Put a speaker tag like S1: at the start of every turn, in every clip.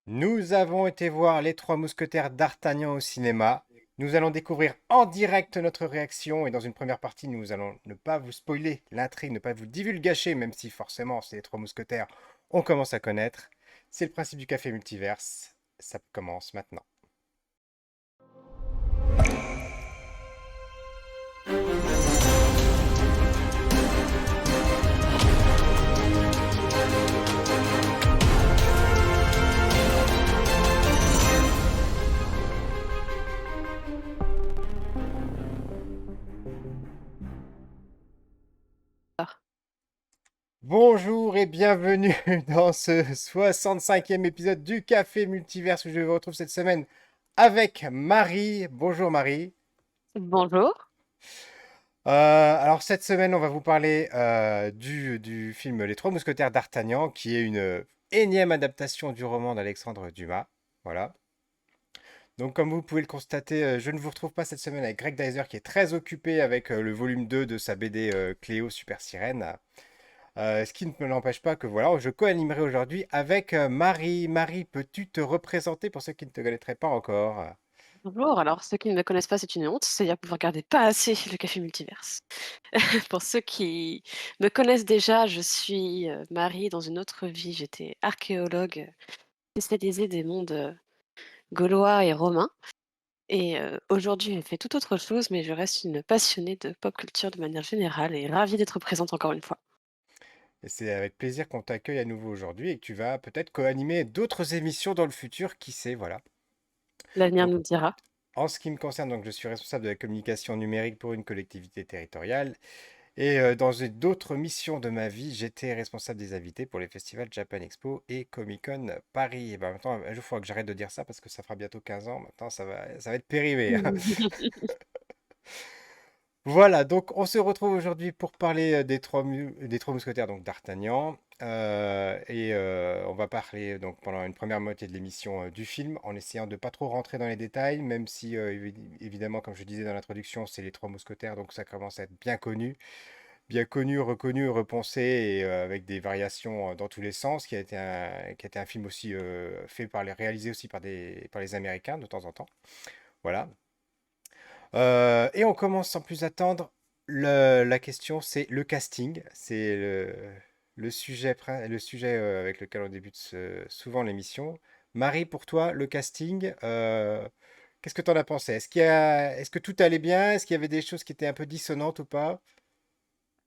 S1: Nous avons été voir Les Trois Mousquetaires d'Artagnan au cinéma. Nous allons découvrir en direct notre réaction et dans une première partie, nous allons ne pas vous spoiler l'intrigue, ne pas vous divulgacher, même si forcément c'est Les Trois Mousquetaires, on commence à connaître. C'est le principe du café multiverse. Ça commence maintenant.
S2: Ah,
S1: Bonjour et bienvenue dans ce 65e épisode du Café Multiverse où je vous retrouve cette semaine avec Marie. Bonjour Marie.
S2: bonjour.
S1: Alors cette semaine, on va vous parler du film Les Trois Mousquetaires d'Artagnan, qui est une énième adaptation du roman d'Alexandre Dumas. Voilà. Donc comme vous pouvez le constater, je ne vous retrouve pas cette semaine avec Greg Dyser qui est très occupé avec le volume 2 de sa BD Cléo Super Sirène. Ce qui ne me l'empêche pas que voilà, je co-animerai aujourd'hui avec Marie. Marie, peux-tu te représenter pour ceux qui ne te connaîtraient pas encore?
S2: Bonjour. Alors, ceux qui ne me connaissent pas, c'est une honte, c'est-à-dire que vous regardez pas assez le Café Multiverse. Pour ceux qui me connaissent déjà, je suis Marie. Dans une autre vie, j'étais archéologue spécialisée des mondes gaulois et romains. Et aujourd'hui, je fais tout autre chose, mais je reste une passionnée de pop culture de manière générale et ravie d'être présente encore une fois.
S1: Et c'est avec plaisir qu'on t'accueille à nouveau aujourd'hui et que tu vas peut-être co-animer d'autres émissions dans le futur, qui sait, voilà.
S2: L'avenir
S1: Donc,
S2: nous le dira.
S1: en ce qui me concerne, donc, je suis responsable de la communication numérique pour une collectivité territoriale. Et dans d'autres missions de ma vie, j'étais responsable des invités pour les festivals Japan Expo et Comic Con Paris. Et ben, maintenant, un jour, il faudra que j'arrête de dire ça parce que ça fera bientôt 15 ans. Maintenant, ça va être périmé, hein. Voilà, donc on se retrouve aujourd'hui pour parler des trois mousquetaires, donc d'Artagnan. On va parler donc pendant une première moitié de l'émission du film, en essayant de pas trop rentrer dans les détails, même si évidemment, comme je disais dans l'introduction, c'est les trois mousquetaires, donc ça commence à être bien connu, reconnu, repensé, et avec des variations dans tous les sens, qui a été un film aussi réalisé aussi par les Américains de temps en temps. Voilà. Et on commence sans plus attendre. La question, c'est le casting. C'est le sujet avec lequel on débute souvent l'émission. Marie, pour toi, le casting, qu'est-ce que tu en as pensé? Est-ce que tout allait bien? Est-ce qu'il y avait des choses qui étaient un peu dissonantes ou pas?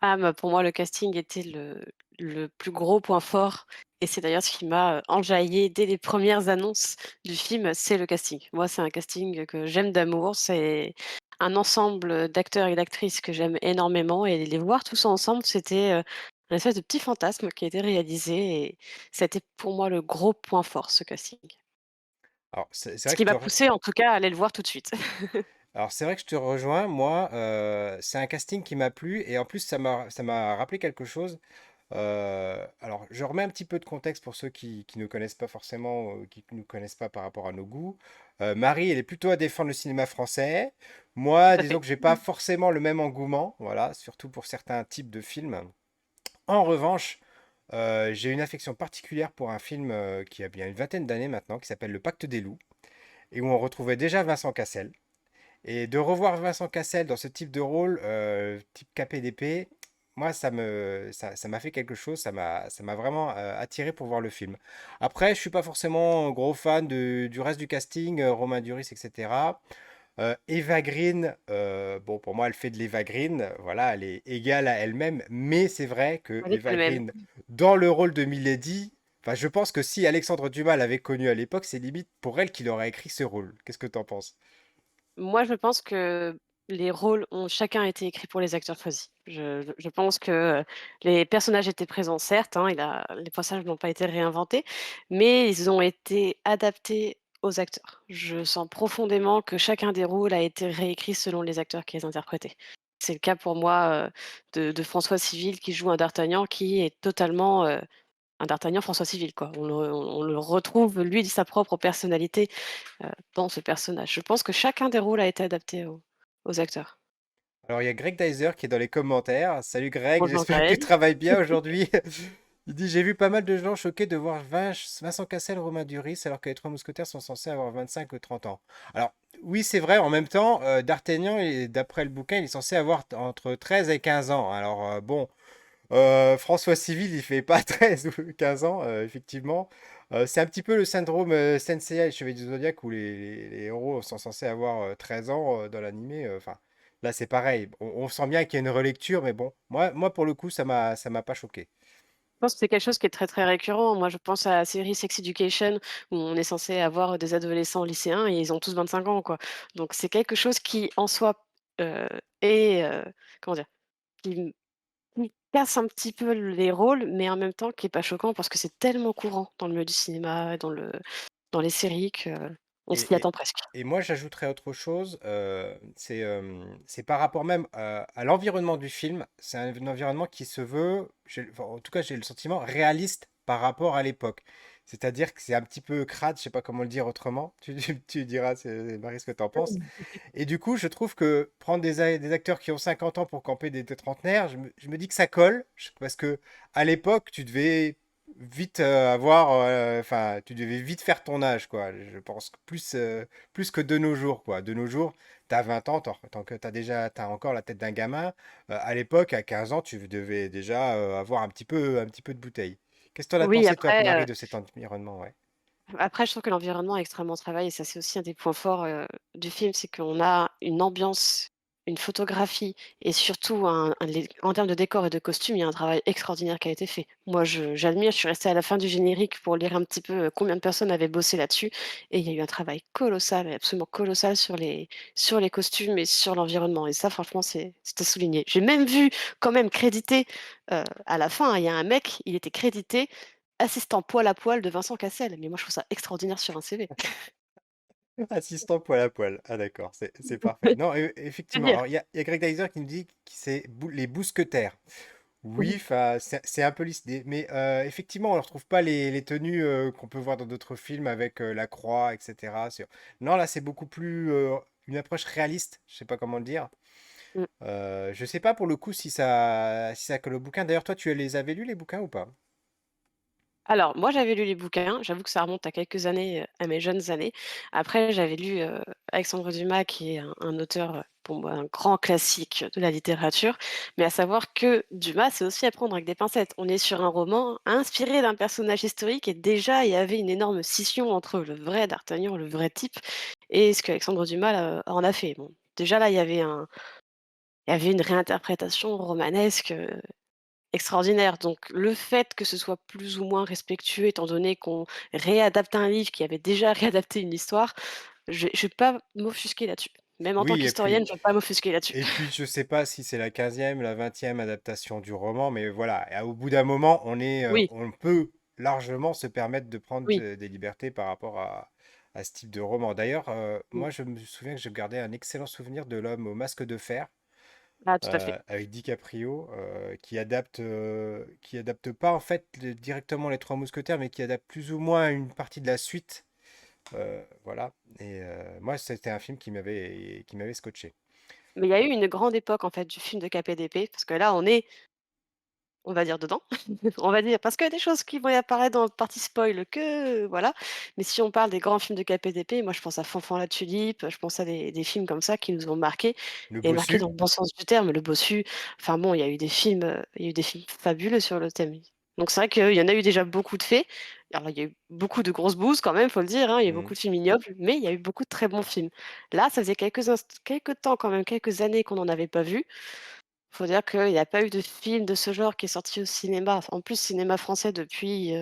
S2: Ah bah, pour moi, le casting était le plus gros point fort et c'est d'ailleurs ce qui m'a, enjaillée dès les premières annonces du film, c'est le casting. Moi, c'est un casting que j'aime d'amour, c'est un ensemble, d'acteurs et d'actrices que j'aime énormément et les voir tous ensemble, c'était, un espèce de petit fantasme qui a été réalisé et c'était pour moi le gros point fort, ce casting.
S1: Alors, c'est
S2: Ce
S1: vrai que
S2: qui m'a poussée en tout cas à aller le voir tout de suite.
S1: Alors c'est vrai que je te rejoins, moi, c'est un casting qui m'a plu et en plus ça m'a rappelé quelque chose. Alors je remets un petit peu de contexte pour ceux qui ne connaissent pas forcément, qui ne nous connaissent pas par rapport à nos goûts. Marie, elle est plutôt à défendre le cinéma français.
S2: Tout
S1: Moi,
S2: à
S1: disons
S2: fait.
S1: que j'ai pas forcément le même engouement, voilà, surtout pour certains types de films. En revanche, j'ai une affection particulière pour un film qui a bien une vingtaine d'années maintenant, qui s'appelle Le Pacte des loups, et où on retrouvait déjà Vincent Cassel. Et de revoir Vincent Cassel dans ce type de rôle, type KPDP, moi, ça m'a fait quelque chose, ça m'a vraiment attiré pour voir le film. Après, je suis pas forcément un gros fan du reste du casting, Romain Duris, etc. Eva Green, bon, pour moi, elle fait de l'Eva Green, voilà, elle est égale à elle-même, mais c'est vrai que
S2: Elle est
S1: Eva
S2: elle-même.
S1: Green, dans le rôle de Milady, enfin, je pense que si Alexandre Dumas l'avait connue à l'époque, c'est limite pour elle qu'il aurait écrit ce rôle. Qu'est-ce que t'en penses?
S2: Moi, je pense que les rôles ont chacun été écrits pour les acteurs choisis. Je pense que, les personnages étaient présents certes, hein, les personnages n'ont pas été réinventés, mais ils ont été adaptés aux acteurs. Je sens profondément que chacun des rôles a été réécrit selon les acteurs qui les interprétaient. C'est le cas pour moi, de François Civil qui joue un d'Artagnan qui est totalement, un d'Artagnan François Civil quoi. On le retrouve lui, sa propre personnalité dans ce personnage. Je pense que chacun des rôles a été adapté aux acteurs.
S1: Alors, il y a Greg Dyser qui est dans les commentaires. Salut Greg,
S2: Bonjour
S1: j'espère que tu
S2: Greg.
S1: travailles bien aujourd'hui. Il dit, j'ai vu pas mal de gens choqués de voir Vincent Cassel, Romain Duris, alors que les trois mousquetaires sont censés avoir 25 ou 30 ans. Alors, oui, c'est vrai, en même temps, D'Artagnan, d'après le bouquin, il est censé avoir entre 13 et 15 ans. Alors, bon, François Civil, il fait pas 13 ou 15 ans, effectivement. C'est un petit peu le syndrome Senseiya et Chevalier du Zodiaque où les héros sont censés avoir 13 ans dans l'animé. Enfin, là, c'est pareil. On sent bien qu'il y a une relecture, mais bon, moi pour le coup, ça m'a pas choqué.
S2: Je pense que c'est quelque chose qui est très, très récurrent. Moi, je pense à la série Sex Education où on est censé avoir des adolescents lycéens et ils ont tous 25 ans, quoi. Donc c'est quelque chose qui, en soi, est, comment dire? Qui casse un petit peu les rôles, mais en même temps qui est pas choquant parce que c'est tellement courant dans le milieu du cinéma, dans les séries qu'on s'y
S1: Et, et,
S2: attend presque.
S1: et moi, j'ajouterais autre chose, c'est par rapport même à l'environnement du film. C'est un environnement qui se veut, enfin, en tout cas, j'ai le sentiment, réaliste par rapport à l'époque. C'est-à-dire que c'est un petit peu crade, je sais pas comment le dire autrement. Tu diras, Marie, ce que tu en penses. Et du coup, je trouve que prendre des acteurs qui ont 50 ans pour camper des trentenaires, je me dis que ça colle, parce que à l'époque, tu devais vite avoir, enfin, tu devais vite faire ton âge, quoi. Je pense que plus que de nos jours, quoi. De nos jours, t'as 20 ans, tant que t'as encore la tête d'un gamin. À l'époque, à 15 ans, tu devais déjà avoir un petit peu de bouteille. Qu'est-ce que t'en as
S2: Oui,
S1: pensé, toi,
S2: après,
S1: Marie, de cet environnement, ouais?
S2: après, je trouve que l'environnement est extrêmement travaillé et ça, c'est aussi un des points forts, du film, c'est qu'on a une ambiance, une photographie et surtout en termes de décor et de costumes, il y a un travail extraordinaire qui a été fait. Moi, j'admire, je suis restée à la fin du générique pour lire un petit peu, combien de personnes avaient bossé là-dessus et il y a eu un travail colossal, mais absolument colossal sur les costumes et sur l'environnement et ça, franchement, c'est à souligner. J'ai même vu quand même crédité, à la fin, il y a un mec, il était crédité assistant poil à poil de Vincent Cassel, mais moi je trouve ça extraordinaire sur un CV.
S1: Assistant poil à poil. Ah d'accord, c'est parfait. Non,
S2: C'est
S1: effectivement.
S2: dire.
S1: Alors il y a Greg Dyser qui nous dit que c'est les bousquetaires. Oui,
S2: Mmh.
S1: enfin, c'est un peu l'idée. Mais effectivement, on ne retrouve pas les tenues qu'on peut voir dans d'autres films avec la croix, etc. Non, là, c'est beaucoup plus une approche réaliste. Je sais pas comment le dire.
S2: Mmh.
S1: Je sais pas pour le coup si ça colle au bouquin. D'ailleurs, toi, tu les avais lus les bouquins ou pas?
S2: Alors moi j'avais lu les bouquins, j'avoue que ça remonte à quelques années, à mes jeunes années. Après j'avais lu, Alexandre Dumas qui est un auteur, pour moi un grand classique de la littérature, mais à savoir que Dumas, c'est aussi à prendre avec des pincettes. On est sur un roman inspiré d'un personnage historique et déjà il y avait une énorme scission entre le vrai D'Artagnan, le vrai type et ce qu'Alexandre Dumas, en a fait. Bon, déjà là il y avait une réinterprétation romanesque, extraordinaire. Donc le fait que ce soit plus ou moins respectueux étant donné qu'on réadapte un livre qui avait déjà réadapté une histoire, je vais pas m'offusquer là-dessus. Même en tant
S1: Oui, et
S2: qu'historienne,
S1: puis
S2: je vais pas m'offusquer là-dessus.
S1: Et puis, je sais pas si c'est la 15e, la 20e adaptation du roman, mais voilà. Et au bout d'un moment,
S2: Oui,
S1: on peut largement se permettre de prendre
S2: oui.
S1: des libertés par rapport à ce type de roman. D'ailleurs,
S2: Mmh.
S1: moi, je me souviens que je gardais un excellent souvenir de L'Homme au masque de fer
S2: Ah tout à fait.
S1: avec DiCaprio, qui adapte pas en fait directement les Trois Mousquetaires, mais qui adapte plus ou moins une partie de la suite. Voilà. Et moi, c'était un film qui m'avait scotché.
S2: Mais il y a eu une grande époque en fait du film de KPDP, parce que là on est, on va dire dedans. On va dire parce qu'il y a des choses qui vont y apparaître dans la partie spoil que voilà. Mais si on parle des grands films de KPDP, moi je pense à Fanfan la Tulipe, je pense à des films comme ça qui nous ont marqués
S1: Le
S2: et marqués
S1: Bossu.
S2: dans le bon sens du terme. Le Bossu, enfin bon, il y a eu des films fabuleux sur le thème. Donc c'est vrai qu'il y en a eu déjà beaucoup de faits. Alors il y a eu beaucoup de grosses bouses quand même, faut le dire, hein, il y a eu beaucoup de films ignobles, mais il y a eu beaucoup de très bons films. Là, ça faisait quelques temps quand même, quelques années qu'on n'en avait pas vu. Faut dire qu'il n'y a pas eu de film de ce genre qui est sorti au cinéma, en plus cinéma français depuis,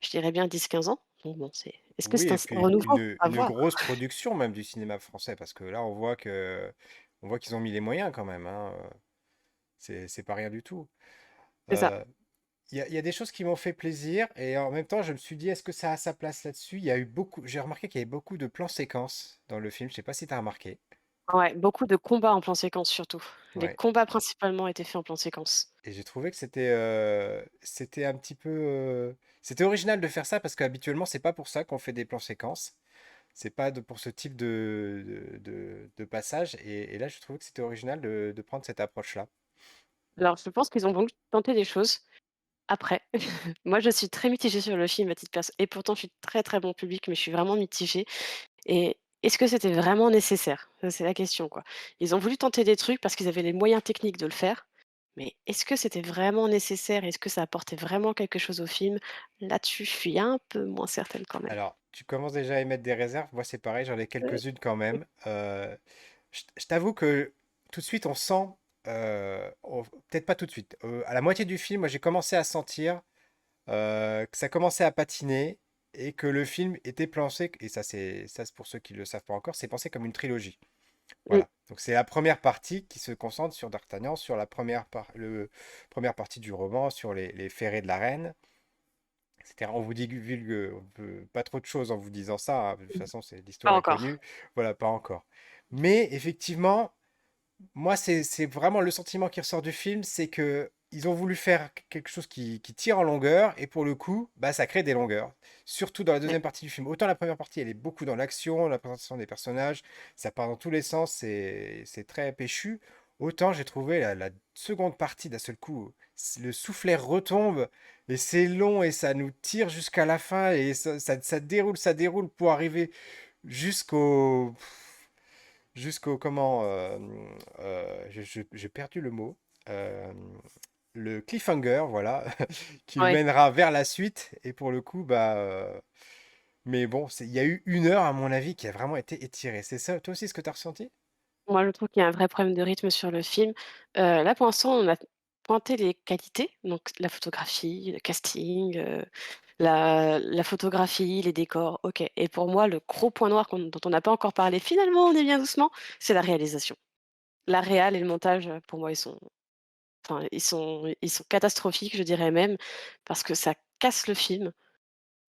S2: je dirais bien 10-15 ans. Donc bon, est-ce que
S1: Oui,
S2: c'est
S1: et
S2: un
S1: puis
S2: renouveau? À
S1: une
S2: voir.
S1: grosse production même du cinéma français, parce que là, on voit qu'ils ont mis les moyens quand même, hein. C'est pas rien du tout.
S2: C'est ça.
S1: Euh, Il y a des choses qui m'ont fait plaisir, et en même temps, je me suis dit, est-ce que ça a sa place là-dessus? J'ai remarqué qu'il y avait beaucoup de plans séquences dans le film. Je sais pas si tu as remarqué.
S2: Ouais, beaucoup de combats en plan séquence surtout. Les
S1: Ouais.
S2: combats principalement étaient faits en plan séquence.
S1: Et j'ai trouvé que c'était un petit peu, c'était original de faire ça parce qu'habituellement, c'est pas pour ça qu'on fait des plans séquences. C'est pas pour ce type de passage. Et là, je trouvais que c'était original de prendre cette approche-là.
S2: Alors je pense qu'ils ont voulu tenter des choses. après. Moi, je suis très mitigée sur le film à titre perso et pourtant je suis très, très bon public, mais je suis vraiment mitigée et est-ce que c'était vraiment nécessaire? Ça, c'est la question, quoi. Ils ont voulu tenter des trucs parce qu'ils avaient les moyens techniques de le faire, mais est-ce que c'était vraiment nécessaire? Est-ce que ça apportait vraiment quelque chose au film? Là-dessus, je suis un peu moins certaine quand même.
S1: Alors, tu commences déjà à émettre des réserves. Moi, c'est pareil, j'en ai
S2: Heu,
S1: quelques-unes quand même. Je t'avoue que tout de suite, on sent, peut-être pas tout de suite, à la moitié du film, moi, j'ai commencé à sentir que ça commençait à patiner et que le film était pensé, et ça, c'est pour ceux qui ne le savent pas encore, c'est pensé comme une trilogie.
S2: mmh,
S1: Voilà. Donc c'est la première partie qui se concentre sur D'Artagnan, sur la première partie du roman, sur les ferrets de la reine, etc. On vous divulgue pas trop de choses en vous disant ça, hein. De toute
S2: mmh,
S1: façon,
S2: pas
S1: l'histoire est
S2: encore.
S1: connue. Voilà, pas encore. Mais effectivement, moi, c'est vraiment le sentiment qui ressort du film, c'est que ils ont voulu faire quelque chose qui tire en longueur, et pour le coup, bah, ça crée des longueurs. Surtout dans la
S2: Ouais.
S1: deuxième partie du film. Autant la première partie, elle est beaucoup dans l'action, la présentation des personnages, ça part dans tous les sens, c'est très péchu. Autant j'ai trouvé la seconde partie d'un seul coup, le soufflet retombe, et c'est long, et ça nous tire jusqu'à la fin, et ça déroule pour arriver jusqu'au comment, j'ai perdu le mot, euh, le cliffhanger, voilà, qui
S2: Ouais.
S1: mènera vers la suite. Et pour le coup, bah, mais bon, il y a eu 1 heure, à mon avis, qui a vraiment été étirée. C'est ça, toi aussi, ce que tu as ressenti?
S2: Moi, je trouve qu'il y a un vrai problème de rythme sur le film. Là, pour l'instant, on a pointé les qualités, donc la photographie, le casting, la photographie, les décors, OK et pour moi, le gros point noir dont on n'a pas encore parlé, finalement, on y vient doucement, c'est la réalisation. La réal et le montage, pour moi, ils sont catastrophiques, je dirais même, parce que ça casse le film.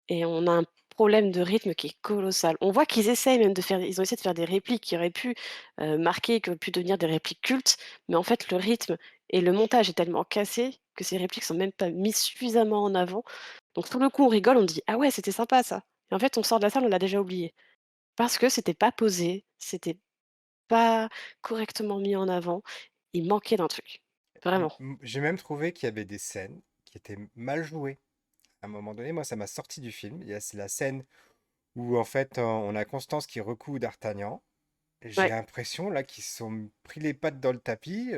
S2: Et on a un problème de rythme qui est colossal. On voit qu'ils essayent même de faire ils ont essayé de faire des répliques qui auraient pu, marquer, qui auraient pu devenir des répliques cultes, mais en fait le rythme et le montage est tellement cassé que ces répliques sont même pas mises suffisamment en avant. Donc sur le coup on rigole, on dit: «Ah ouais, c'était sympa ça» et en fait on sort de la salle, on l'a déjà oublié. Parce que c'était pas posé, c'était pas correctement mis en avant, il manquait d'un truc. Vraiment.
S1: J'ai même trouvé qu'il y avait des scènes qui étaient mal jouées. À un moment donné, moi, ça m'a sorti du film. C'est la scène où, en fait, on a Constance qui recoue D'Artagnan. J'ai
S2: Ouais.
S1: l'impression là qu'ils se sont pris les pattes dans le tapis,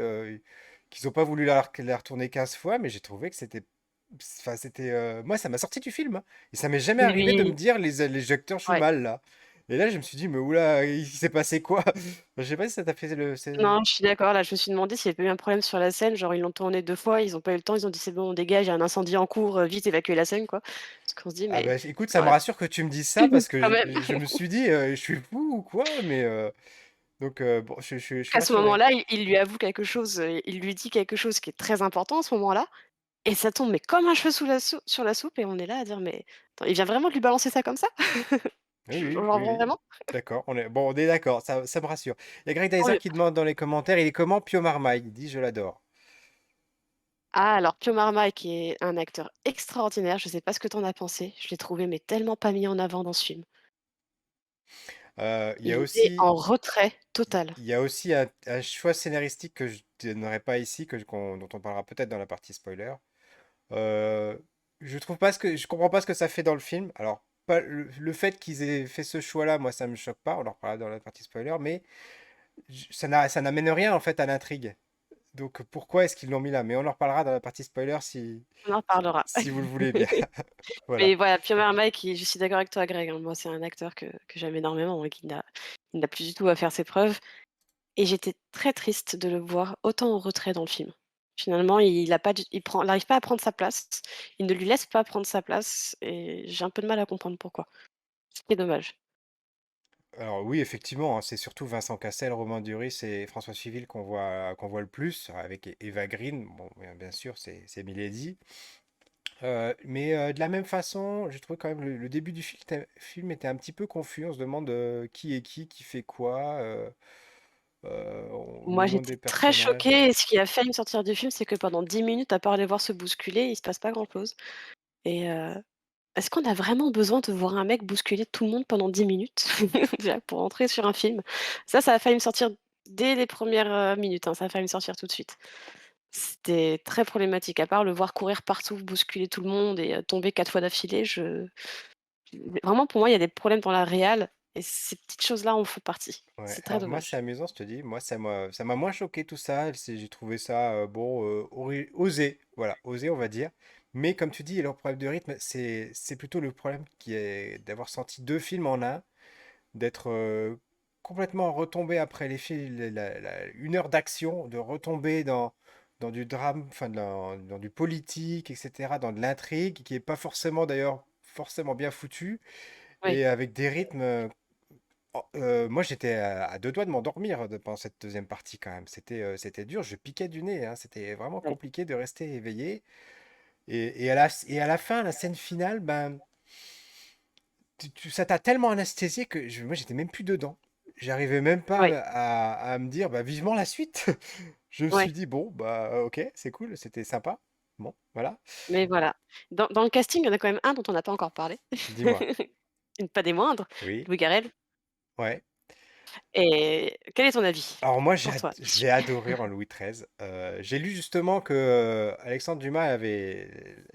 S1: qu'ils n'ont pas voulu la retourner 15 fois, mais j'ai trouvé que moi, ça m'a sorti du film, hein. Et ça m'est jamais
S2: Il
S1: arrivé de me
S2: lui
S1: dire les acteurs jouent
S2: ouais.
S1: mal là. Et là, je me suis dit, mais oula, il s'est passé quoi? Je sais pas si ça t'a fait
S2: Non, je suis d'accord, là, je me suis demandé s'il y avait pas eu un problème sur la scène, genre ils l'ont tourné 2 fois, ils ont pas eu le temps, ils ont dit: «C'est bon, on dégage, il y a un incendie en cours, vite évacuer la scène», quoi. Parce qu'on se dit:
S1: Ah
S2: «Mais
S1: bah écoute, ça me
S2: ouais,
S1: rassure que tu me dises ça, parce que
S2: quand même».
S1: je me suis dit, je suis fou ou quoi? Mais donc bon, je suis
S2: À ce
S1: rassuré.
S2: moment-là, il lui avoue quelque chose, il lui dit quelque chose qui est très important à ce moment-là et ça tombe mais comme un cheveu sous la soupe sur la soupe et on est là à dire: «Mais attends, il vient vraiment de lui balancer ça comme ça?»
S1: Oui, oui,
S2: Genre
S1: oui, oui.
S2: vraiment?
S1: D'accord, on est d'accord, ça me rassure. Il y a Greg
S2: Tant
S1: Dyson
S2: mieux.
S1: qui demande dans les commentaires, il est comment Pio Marmaille? Il dit, je l'adore.
S2: Ah alors Pio Marmaille qui est un acteur extraordinaire, je sais pas ce que tu en as pensé, je l'ai trouvé mais tellement pas mis en avant dans ce film.
S1: Il y a
S2: Il était
S1: aussi,
S2: en retrait total.
S1: il y a aussi un choix scénaristique que je ne donnerai pas ici, dont on parlera peut-être dans la partie spoiler. Euh, je comprends pas ce que ça fait dans le film. Alors, pas, le fait qu'ils aient fait ce choix-là, moi, ça me choque pas. On en reparlera dans la partie spoiler, mais ça n'amène rien en fait à l'intrigue. Donc pourquoi est-ce qu'ils l'ont mis là? Mais on en reparlera dans la partie spoiler
S2: On en reparlera.
S1: si vous le voulez bien. Voilà.
S2: Mais voilà, Pio Marmaille qui je suis d'accord avec toi Greg, hein, moi c'est un acteur que j'aime énormément et qui n'a plus du tout à faire ses preuves et j'étais très triste de le voir autant en retrait dans le film. Finalement, il a pas du il arrive pas à prendre sa place, il ne lui laisse pas prendre sa place et j'ai un peu de mal à comprendre pourquoi. Ce qui est dommage.
S1: Alors oui, effectivement, hein, c'est surtout Vincent Cassel, Romain Duris et François Civil qu'on voit le plus, avec Eva Green. Bon, bien sûr, c'est Milady. Mais de la même façon, j'ai trouvé quand même le début du film était un petit peu confus. On se demande qui est qui fait quoi, au
S2: Moi,
S1: niveau
S2: j'étais
S1: des
S2: très
S1: personnages.
S2: choquée et ce qui a failli me sortir du film, c'est que pendant 10 minutes, à part les voir se bousculer, il se passe pas grand-chose et est-ce qu'on a vraiment besoin de voir un mec bousculer tout le monde pendant 10 minutes? Déjà pour entrer sur un film. Ça a failli me sortir dès les premières, minutes, hein, ça a failli me sortir tout de suite. C'était très problématique. À part le voir courir partout, bousculer tout le monde et tomber 4 fois d'affilée, vraiment pour moi, il y a des problèmes dans la réal et ces petites choses-là en font partie.
S1: Ouais,
S2: C'est très
S1: alors moi c'est
S2: dommage.
S1: amusant, je te dis, moi ça m'a moins choqué tout ça, j'ai trouvé ça bon osé, voilà, osé on va dire. Mais comme tu dis, leur problème de rythme, c'est plutôt le problème qui est d'avoir senti deux films en un, d'être complètement retombé après les films, une heure d'action, de retomber dans du drame, enfin dans du politique, etc., dans de l'intrigue, qui est pas forcément d'ailleurs forcément bien foutu,
S2: Oui,
S1: et avec des rythmes oh, moi, j'étais à deux doigts de m'endormir pendant cette deuxième partie quand même. C'était dur, je piquais du nez, hein. C'était vraiment
S2: oui.
S1: compliqué de rester éveillé. Et à la fin, la scène finale, ben, ça t'a tellement anesthésié que moi, j'étais même plus dedans. J'arrivais même pas
S2: Oui,
S1: à me dire, bah, vivement la suite. Je me suis
S2: ouais,
S1: dit, bon, bah, ok, c'est cool, c'était sympa. Bon, voilà.
S2: mais voilà. Dans le casting, il y en a quand même un dont on n'a pas encore parlé,
S1: Dis-moi.
S2: et pas des moindres,
S1: Oui,
S2: Louis Garrel.
S1: ouais.
S2: Et quel est ton avis
S1: Alors moi,
S2: pour toi
S1: j'ai
S2: dessus?
S1: adoré en Louis XIII. J'ai lu justement que Alexandre Dumas avait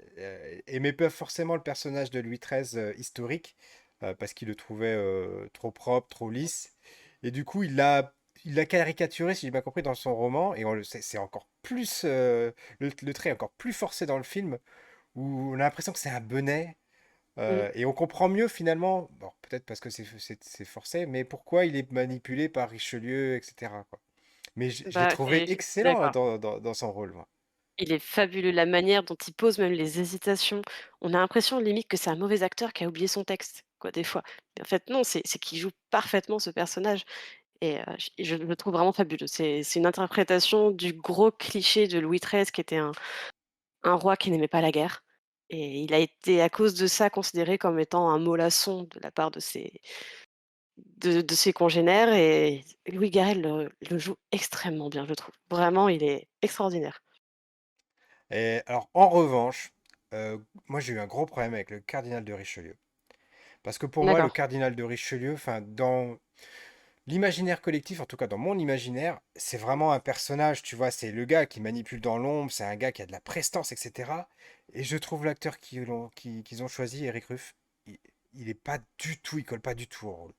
S1: aimé pas forcément le personnage de Louis XIII historique parce qu'il le trouvait trop propre, trop lisse. Et du coup, il l'a caricaturé, si j'ai bien compris, dans son roman. Et c'est encore plus le trait est encore plus forcé dans le film où on a l'impression que c'est un benet.
S2: Mmh.
S1: Et on comprend mieux finalement, bon, peut-être parce que c'est forcé, mais pourquoi il est manipulé par Richelieu, etc., quoi. Mais je l'ai
S2: Bah,
S1: trouvé
S2: c'est je suis
S1: excellent
S2: d'accord.
S1: dans son rôle, moi.
S2: Il est fabuleux, la manière dont il pose même les hésitations. On a l'impression limite que c'est un mauvais acteur qui a oublié son texte, quoi, des fois. Mais en fait non, c'est qu'il joue parfaitement ce personnage et je le trouve vraiment fabuleux. C'est une interprétation du gros cliché de Louis XIII qui était un roi qui n'aimait pas la guerre et il a été à cause de ça considéré comme étant un mollasson de la part de ses congénères et Louis Garrel le joue extrêmement bien, je trouve. Vraiment, il est extraordinaire.
S1: Et alors, en revanche, moi j'ai eu un gros problème avec le cardinal de Richelieu. Parce que pour moi, le
S2: D'accord.
S1: cardinal de Richelieu, enfin, dans l'imaginaire collectif, en tout cas dans mon imaginaire, c'est vraiment un personnage, tu vois, c'est le gars qui manipule dans l'ombre, c'est un gars qui a de la prestance, etc. Et je trouve l'acteur qu'ils ont choisi, Eric Ruff, il, il est pas du tout, il colle pas du tout au rôle.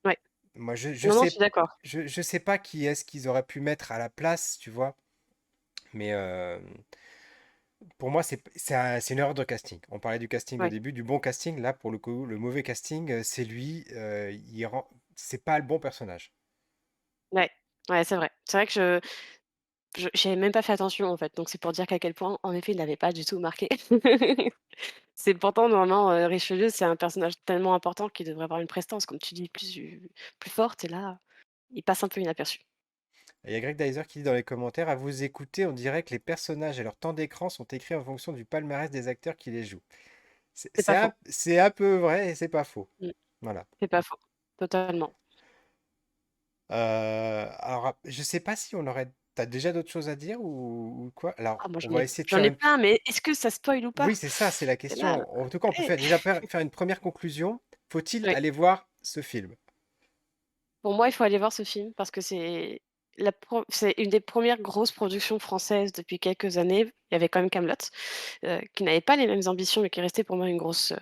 S2: Ouais.
S1: Moi,
S2: Non, non, je suis d'accord.
S1: je sais pas qui est-ce qu'ils auraient pu mettre à la place, tu vois, mais pour moi, c'est une erreur de casting. On parlait du casting au
S2: Ouais,
S1: début, du bon casting. Là, pour le coup, le mauvais casting, c'est lui. C'est pas le bon personnage.
S2: ouais, ouais, c'est vrai. C'est vrai que j'avais même pas fait attention, en fait, donc c'est pour dire qu'à quel point, en effet, il l'avait pas du tout marqué. C'est pourtant, normalement, Richelieu, c'est un personnage tellement important qu'il devrait avoir une prestance, comme tu dis, plus forte et là, il passe un peu inaperçu.
S1: Et il y a Greg Dyser qui dit dans les commentaires, à vous écouter, on dirait que les personnages et leur temps d'écran sont écrits en fonction du palmarès des acteurs qui les jouent. C'est
S2: C'est
S1: c'est
S2: pas
S1: un,
S2: faux.
S1: c'est un peu vrai et c'est pas faux.
S2: Mmh,
S1: Voilà.
S2: c'est pas faux, totalement.
S1: Alors, je sais pas si on aurait. T'as déjà d'autres choses à dire ou quoi? Alors,
S2: Ah moi,
S1: on va essayer de
S2: j'en
S1: faire
S2: ai
S1: une.
S2: plein, mais est-ce que ça spoil ou pas?
S1: Oui, c'est ça, c'est la
S2: C'est là,
S1: question. En tout cas, on peut
S2: eh!
S1: déjà faire une première conclusion. Faut-il
S2: Oui.
S1: aller voir ce film?
S2: Pour moi, il faut aller voir ce film parce que c'est une des premières grosses productions françaises depuis quelques années. Il y avait quand même Kaamelott, qui n'avait pas les mêmes ambitions, mais qui est resté pour moi une grosse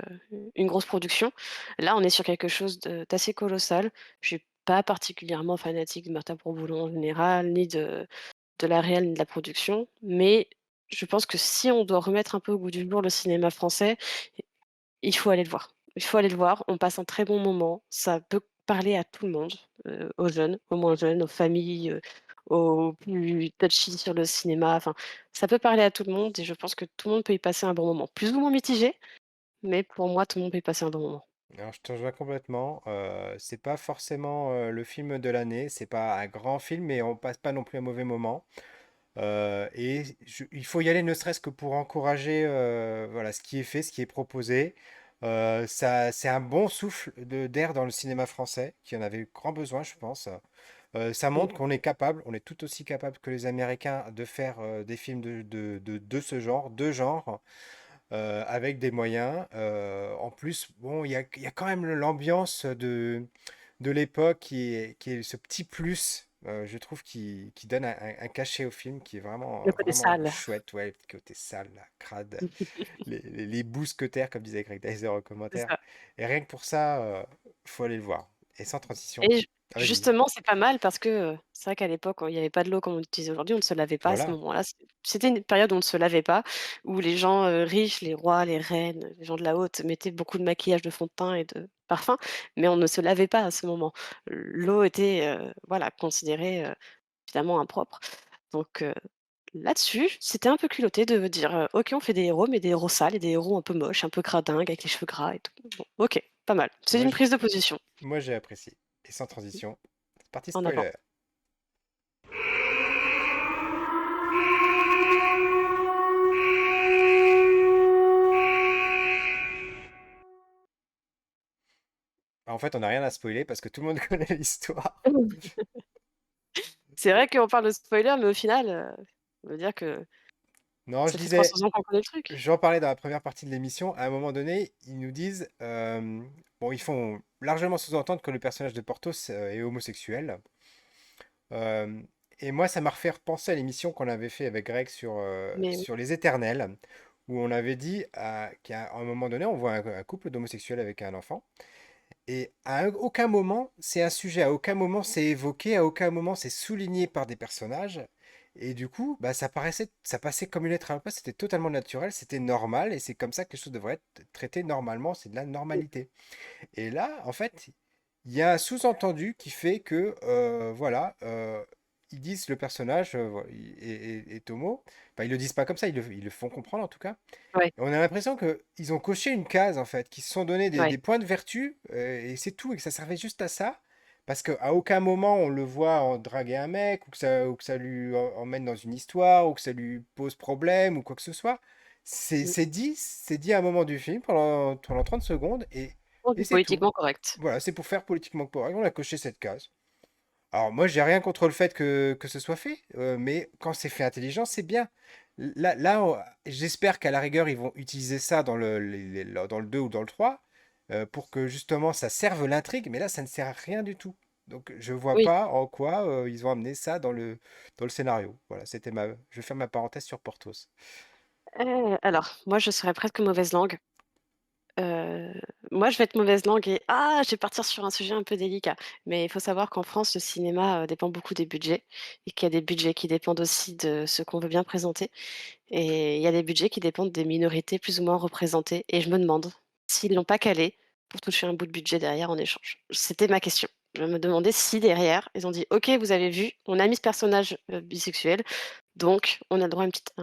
S2: production. Là, on est sur quelque chose d'assez colossal. Je suis pas particulièrement fanatique de Martin Bourboulon en général, ni de la réal, ni de la production, mais je pense que si on doit remettre un peu au goût du jour le cinéma français, il faut aller le voir. Il faut aller le voir, on passe un très bon moment, ça peut parler à tout le monde, aux jeunes, aux moins jeunes, aux familles, aux plus touchy sur le cinéma, enfin, ça peut parler à tout le monde et je pense que tout le monde peut y passer un bon moment. Plus ou moins mitigé, mais pour moi, tout le monde peut y passer un bon moment.
S1: Alors, je te rejoins complètement. C'est pas forcément le film de l'année. C'est pas un grand film, mais on passe pas non plus un mauvais moment. Il faut y aller ne serait-ce que pour encourager voilà, ce qui est fait, ce qui est proposé. C'est un bon souffle d'air dans le cinéma français, qui en avait grand besoin, je pense. Ça
S2: Mmh.
S1: montre qu'on est capable, on est tout aussi capable que les Américains de faire des films de ce genre, de genre, avec des moyens. En plus, bon, il y a quand même l'ambiance de l'époque qui est ce petit plus Je trouve qu'il donne un cachet au film qui est
S2: Le
S1: vraiment,
S2: côté
S1: vraiment
S2: sale.
S1: chouette. Ouais, le côté sale, là, crade, les mousquetaires, comme disait Greg Dyser en
S2: C'est
S1: commentaire.
S2: ça.
S1: Et rien que pour ça, faut aller le voir. Et sans transition.
S2: Et
S1: Ah, vas-y.
S2: justement, c'est pas mal parce que, c'est vrai qu'à l'époque, il y avait pas de l'eau comme on utilise aujourd'hui, on ne se lavait pas à ce
S1: Voilà.
S2: moment-là. C'était une période où on ne se lavait pas, où les gens, riches, les rois, les reines, les gens de la haute mettaient beaucoup de maquillage, de fond de teint et de parfum, mais on ne se lavait pas à ce moment. L'eau était, voilà, considérée, finalement impropre. Donc là-dessus, c'était un peu culotté de dire, «OK, on fait des héros, mais des héros sales et des héros un peu moches, un peu cradingues avec les cheveux gras et tout». Bon, OK, pas mal. C'est
S1: Moi,
S2: une
S1: j'ai,
S2: prise de position.
S1: moi, j'ai apprécié. Et sans transition, c'est parti
S2: En avant.
S1: spoiler. En fait, on n'a rien à spoiler parce que tout le monde connaît l'histoire.
S2: C'est vrai qu'on parle de spoiler, mais au final, ça veut dire que
S1: Non, je
S2: ça fait
S1: disais,
S2: 300 ans qu'on connaît le truc.
S1: j'en parlais dans la première partie de l'émission. À un moment donné, ils nous disent, bon, ils font largement sous-entendre que le personnage de Porthos est homosexuel. Euh, et moi, ça m'a refait repenser à l'émission qu'on avait fait avec Greg
S2: Mais oui,
S1: sur les Éternels, où on avait dit qu'à un moment donné, on voit un couple d'homosexuels avec un enfant. Et à aucun moment, c'est un sujet, à aucun moment c'est évoqué, à aucun moment c'est souligné par des personnages. Et du coup, bah, ça passait comme une lettre à la poste, c'était totalement naturel, c'était normal, et c'est comme ça que les choses devraient être traitées normalement, c'est de la normalité. Et là, en fait, il y a un sous-entendu qui fait que, voilà, ils disent le personnage est homo. Enfin, ils le disent pas comme ça, ils le font comprendre en tout cas.
S2: ouais,
S1: On a l'impression qu'ils ont coché une case, en fait, qu'ils se sont donné
S2: ouais.
S1: des points de vertu, et c'est tout, et que ça servait juste à ça, parce qu'à aucun moment on le voit en draguer un mec, ou que ça lui emmène dans une histoire, ou que ça lui pose problème, ou quoi que ce soit.
S2: Mmh.
S1: C'est dit à un moment du film, pendant 30 secondes,
S2: Oh,
S1: et
S2: c'est
S1: c'est tout.
S2: politiquement correct.
S1: Voilà, c'est pour faire politiquement correct, on a coché cette case. Alors moi, j'ai rien contre le fait que ce soit fait, mais quand c'est fait intelligent, c'est bien. J'espère qu'à la rigueur, ils vont utiliser ça dans dans le 2 ou dans le 3, pour que justement ça serve l'intrigue, mais là, ça ne sert à rien du tout. Donc je vois
S2: Oui.
S1: pas en quoi ils ont amené ça dans le scénario. Voilà, je vais faire ma parenthèse sur Porthos.
S2: Alors, moi, je serais presque mauvaise langue. Heu, Moi, je vais être mauvaise langue et je vais partir sur un sujet un peu délicat. Mais il faut savoir qu'en France, le cinéma, dépend beaucoup des budgets et qu'il y a des budgets qui dépendent aussi de ce qu'on veut bien présenter et il y a des budgets qui dépendent des minorités plus ou moins représentées et je me demande s'ils l'ont pas calé pour toucher un bout de budget derrière en échange. C'était ma question. Je me demandais si derrière, ils ont dit: «OK, vous avez vu, on a mis ce personnage, bisexuel, donc on a le droit à une petite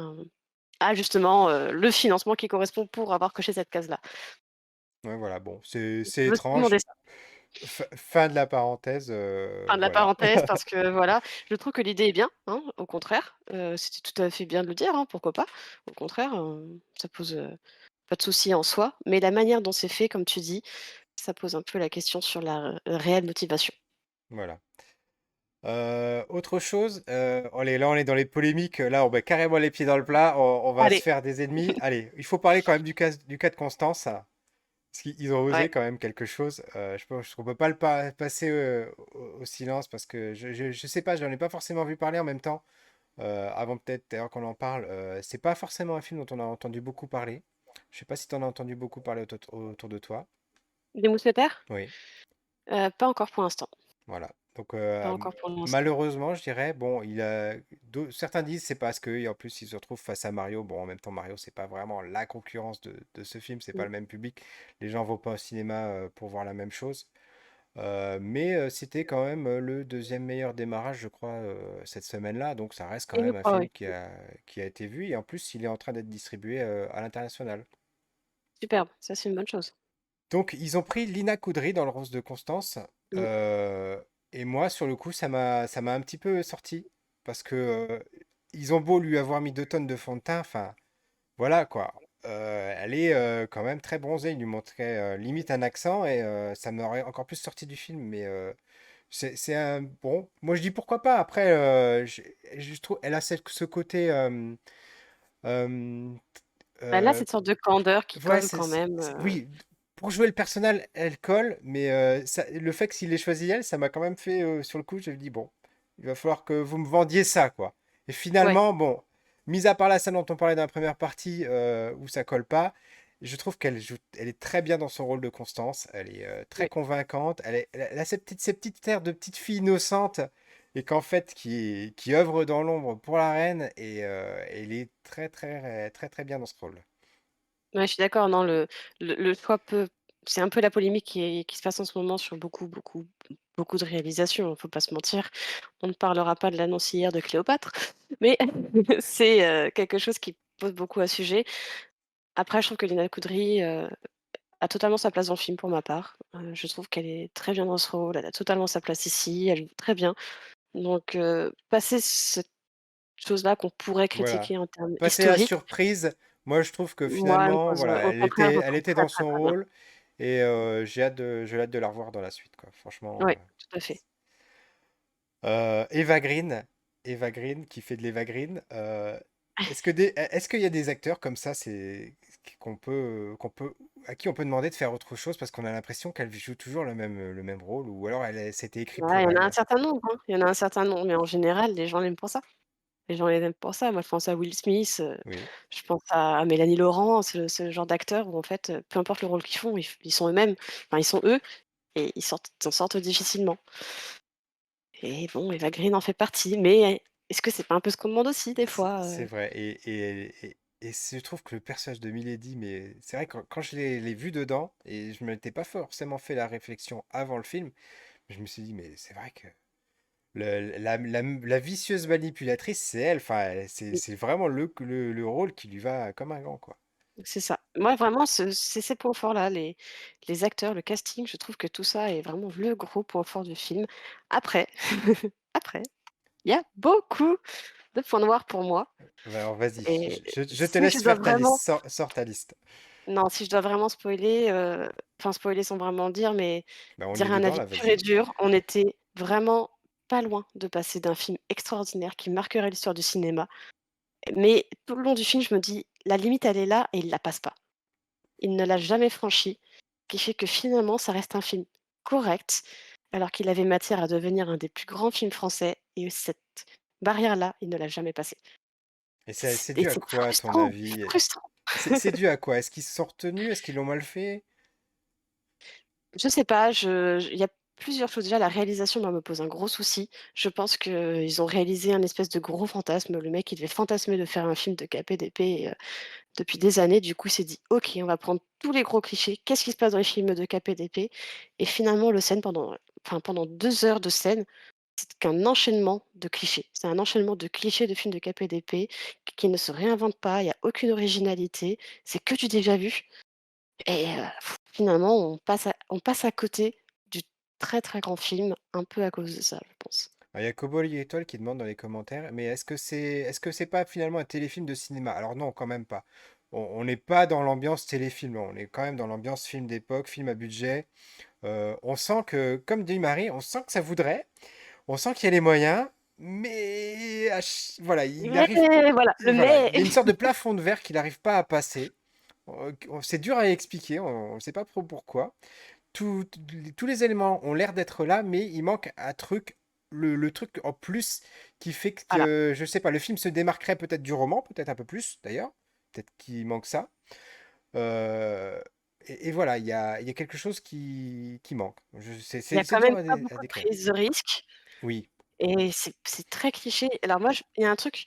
S2: justement, le financement qui correspond pour avoir coché cette case-là».
S1: Ouais, voilà, bon, c'est
S2: Je me suis
S1: étrange.
S2: demandé ça.
S1: Fin de la parenthèse,
S2: Fin de la
S1: voilà.
S2: parenthèse parce que voilà, je trouve que l'idée est bien, hein, au contraire, c'était tout à fait bien de le dire, hein, pourquoi pas. Au contraire, ça pose, pas de souci en soi, mais la manière dont c'est fait, comme tu dis, ça pose un peu la question sur la, réelle motivation.
S1: Voilà. Autre chose, allez, là on est dans les polémiques, là on met carrément les pieds dans le plat, on va se
S2: Allez,
S1: faire des ennemis. Allez, il faut parler quand même du cas de Constance, parce qu'ils ont osé
S2: ouais,
S1: quand même quelque chose. Je pense qu'on peut pas passer au silence parce que je sais pas, j'en ai pas forcément vu parler en même temps. Avant peut-être d'ailleurs qu'on en parle, c'est pas forcément un film dont on a entendu beaucoup parler. Je sais pas si tu en as entendu beaucoup parler autour de toi.
S2: des mousquetaires?
S1: Oui.
S2: Pas encore pour l'instant,
S1: Voilà. Donc,
S2: pas encore pour l'instant.
S1: malheureusement, je dirais, bon, certains disent c'est parce que, et en plus, il se retrouve face à Mario. Bon, en même temps, Mario, c'est pas vraiment la concurrence de ce film, c'est pas
S2: Mmh.
S1: le même public. Les gens vont pas au cinéma pour voir la même chose. Mais c'était quand même le deuxième meilleur démarrage, je crois, cette semaine-là. Donc, ça reste quand
S2: Et je
S1: même un
S2: crois,
S1: film
S2: oui.
S1: qui a été vu. Et en plus, il est en train d'être distribué à l'international.
S2: Superbe, ça c'est une bonne chose.
S1: Donc, ils ont pris Lina Koudry dans le rôle de Constance.
S2: Mmh.
S1: euh, et moi, sur le coup, ça m'a un petit peu sorti. Parce que ils ont beau lui avoir mis 2 tonnes de fond de teint. Enfin, voilà quoi. Elle est quand même très bronzée. Il lui montrait limite un accent. Et ça m'aurait encore plus sorti du film. Mais c'est un. Bon, moi je dis pourquoi pas. Après, je trouve. Elle a ce côté. Euh,
S2: Bah, là,
S1: euh,
S2: cette sorte de candeur qui
S1: Ouais,
S2: colle quand même,
S1: oui, pour jouer le personnage, elle colle, mais le fait que s'il ait choisi elle, ça m'a quand même fait, sur le coup, j'ai dit, bon. Il va falloir que vous me vendiez ça, quoi. Et
S2: Ouais,
S1: finalement, bon, mis à part la scène dont on parlait dans la première partie où ça colle pas, je trouve elle est très bien dans son rôle de Constance. Elle est très
S2: ouais.
S1: convaincante. Elle a ces petites airs de petite fille innocente et qu'en fait qui œuvre dans l'ombre pour la reine et elle est très bien dans ce rôle.
S2: Ouais, je suis d'accord, non, le choix peut c'est un peu la polémique qui se passe en ce moment sur beaucoup de réalisations, hein, faut pas se mentir. On ne parlera pas de l'annoncière de Cléopâtre, mais c'est, quelque chose qui pose beaucoup à sujet. Après, je trouve que Lina Koudry, a totalement sa place dans le film pour ma part. Je trouve qu'elle est très bien dans ce rôle, elle a totalement sa place ici, elle joue très bien. Donc, passer cette chose-là qu'on pourrait
S1: Voilà.
S2: critiquer en termes
S1: Passer la
S2: historiques,
S1: surprise, moi je trouve que
S2: moi, elle me
S1: finalement,
S2: pose,
S1: voilà,
S2: au contraire, je
S1: elle
S2: trouve
S1: était
S2: très,
S1: dans
S2: très,
S1: son
S2: très bien.
S1: rôle et j'ai hâte de la revoir dans la suite, quoi. Franchement.
S2: Ouais, tout à fait.
S1: Eva Green, Eva Green qui fait de l'Eva Green. Est-ce qu'il y a des acteurs comme ça, qu'on peut, à qui on peut demander de faire autre chose parce qu'on a l'impression qu'elle joue toujours le même rôle ou alors c'était écrit
S2: Ouais, il
S1: pour
S2: y en a un
S1: elle.
S2: certain nombre, hein. Il y en a un certain nombre, mais en général, les gens l'aiment pour ça. Les gens les aiment pour ça. Moi, je pense à Will Smith,
S1: Oui.
S2: je pense à Mélanie Laurent, ce genre d'acteurs où en fait, peu importe le rôle qu'ils font, ils sont eux-mêmes. Enfin, ils sont eux et ils s'en sortent difficilement. Et bon, Eva Green en fait partie, mais est-ce que c'est pas un peu ce qu'on demande aussi des fois,
S1: C'est vrai. Je trouve que le personnage de Milady, mais c'est vrai que quand je l'ai vu dedans, et je ne m'étais pas forcément fait la réflexion avant le film, je me suis dit, mais c'est vrai que la vicieuse manipulatrice, c'est elle. Enfin,
S2: oui,
S1: c'est vraiment le rôle qui lui va comme un gant, quoi.
S2: c'est ça. Moi, vraiment, c'est ces points forts-là, les acteurs, le casting, je trouve que tout ça est vraiment le gros point fort du film. Après, après, il y a beaucoup de points noirs pour moi
S1: Bah, alors vas-y,
S2: et
S1: je te
S2: si je
S1: laisse
S2: dois
S1: faire ta liste.
S2: vraiment
S1: Sors ta liste.
S2: non, si je dois vraiment spoiler, enfin spoiler sans vraiment dire, mais
S1: Bah, on est
S2: dire un
S1: dedans
S2: avis
S1: là,
S2: pur et
S1: vas-y.
S2: dur, on était vraiment pas loin de passer d'un film extraordinaire qui marquerait l'histoire du cinéma. Mais tout le long du film, je me dis: «La limite, elle est là» et il la passe pas. Il ne l'a jamais franchie, ce qui fait que finalement, ça reste un film correct, alors qu'il avait matière à devenir un des plus grands films français et cette barrière-là, il ne l'a jamais passée.
S1: Et c'est
S2: C'est
S1: dû à quoi, à ton
S2: c'est
S1: avis?
S2: frustrant.
S1: C'est dû à quoi? Est-ce qu'ils se sont retenus? Est-ce qu'ils l'ont mal fait?
S2: Je sais pas, je il y a plusieurs choses. Déjà, la réalisation, moi, me pose un gros souci. Je pense qu'ils ont réalisé un espèce de gros fantasme. Le mec, il devait fantasmer de faire un film de KPDP, depuis des années. Du coup, il s'est dit: «OK, on va prendre tous les gros clichés. Qu'est-ce qui se passe dans les films de KPDP?» Et finalement, pendant 2 heures de scène, c'est qu'un enchaînement de clichés. C'est un enchaînement de clichés de films de KPDP qui ne se réinventent pas. Il y a aucune originalité. C'est que du déjà vu. Et finalement, on passe à côté du très, très grand film, un peu à cause de ça, je pense.
S1: Alors, il y a Cobol Étoile qui demande dans les commentaires, mais est-ce que c'est pas finalement un téléfilm de cinéma? Alors non, quand même pas. On n'est pas dans l'ambiance téléfilm, non, on est quand même dans l'ambiance film d'époque, film à budget. On sent que, comme dit Marie, on sent que ça voudrait, on sent qu'il y a les moyens, mais voilà, il
S2: Mais
S1: arrive,
S2: voilà, le
S1: voilà,
S2: mais
S1: il y a une sorte de plafond de verre qu'il n'arrive pas à passer. C'est dur à expliquer, on ne sait pas trop pourquoi. Tout- Tous les éléments ont l'air d'être là, mais il manque un truc, le truc en plus qui fait
S2: voilà,
S1: que, je sais pas, le film se démarquerait peut-être du roman, peut-être un peu plus d'ailleurs. Peut-être qu'il manque ça. Euh, et voilà, il y a quelque chose qui manque.
S2: il y a
S1: C'est
S2: quand
S1: dur
S2: même pas
S1: à
S2: beaucoup de
S1: décrire.
S2: prise de risque
S1: Oui.
S2: et c'est très cliché. Alors moi, je il y a un truc,